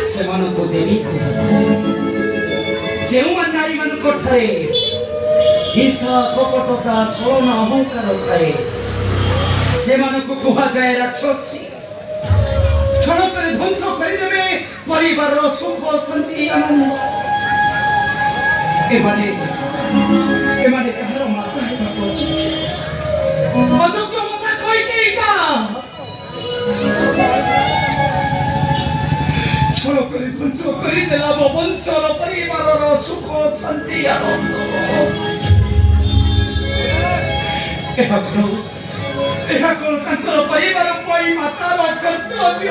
ସେମାନଙ୍କୁ ଦେବୀ କୁହାଯାଏ। ଯେଉଁମାନେ ନାରୀମାନଙ୍କ ଠାରେ ହିଂସା କପଟତା ଛଳନା ଅହଙ୍କାର ଥାଏ ସେମାନଙ୍କୁ କୁହାଯାଏ ରାକ୍ଷସୀ। କ୍ଷଣକରେ ଧ୍ୱଂସ କରିଦେବେ ପରିବାରର ସୁଖ ଶାନ୍ତି ଆନନ୍ଦ। ଏମାନେ କାହାର ମାତା ହେବାକୁ ଅଛନ୍ତି? ଅଯୋଗ୍ୟ ମାତା କୈକେୟୀକା କ୍ଷଣକରେ ଧ୍ୱଂସ କରିଦେଲା ମୋ ବଂଶର ପରିବାରର ସୁଖ ଶାନ୍ତି ଆନନ୍ଦ। ଏହା କଣ ତାଙ୍କର ପରିବାର ପାଇଁ ମାତାର କର୍ତ୍ତବ୍ୟ?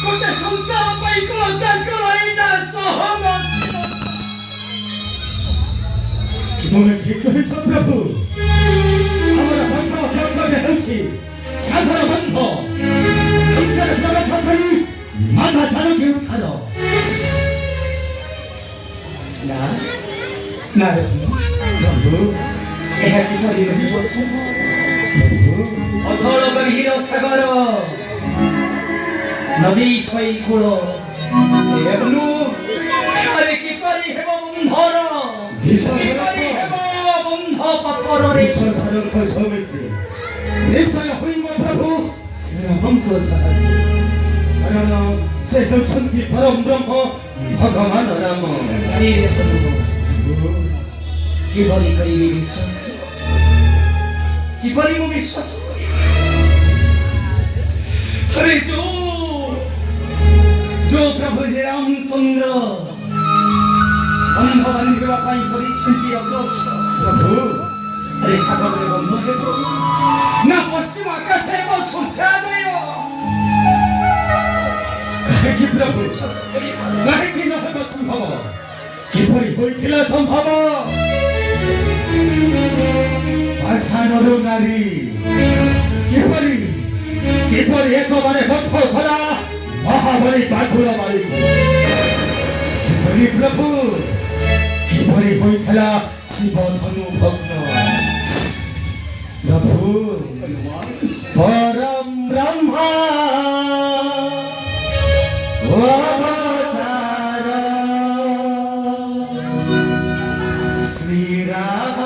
ଗୋଟେ ସଂସାର ପାଇଁ କଣ ତାଙ୍କର ଏଇଟା ସହମତ? ତୁମେ ଠିକ କହିଛ ପ୍ରଭୁ। ଆମର ପ୍ରଥମ କର୍ତ୍ତବ୍ୟ ହେଉଛି ସାଗର ବନ୍ଧ ଭିତରେ ପ୍ରବେଶ କରି ମାତା ଜାନକୀ ଉଦ୍ଧାର। ନା ପ୍ରଭୁ, ଏହା କିପରି ରହିବ? ଅଥଳ ଗଭୀର ସାଗର ନଦୀ ଛଇ କୂଳ ଆରେ କିପରି ହେବ ବନ୍ଧର? କିପରି ହେବ ବନ୍ଧ ପଥରରେ? ସୌମିତ୍ରୀ ନିଶ୍ଚୟ ହୋଇବ ପ୍ରଭୁ ଶ୍ରୀରାମଙ୍କ ସାହାଯ୍ୟ। କାରଣ ସେ ହେଉଛନ୍ତି ପରମ ବ୍ରହ୍ମ ଭଗବାନ ରାମ। କିପରି କରିବି ବିଶ୍ୱାସ? କିପରି ମୁଁ ବିଶ୍ୱାସ କରିବି? अरे जो प्रभु जे रामचंद्र बंध बांधिबा पाई करिसेंती अग्रसर प्रभु। अरे सागर रे बंध हेबो ना पश्चिम आकाश हेबो सूर्योदय काहे प्रभु काहे कि न हेबो संभव? किपरि होइथिला संभव? आसानरो नारी किपरि एक बारे भक्त खरा महाबली बाघुर मारी किपरि प्रभु किपरि होइथिला शिव धनु भग्न प्रभु परम ब्रह्मा अवतार श्री राम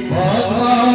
भगवान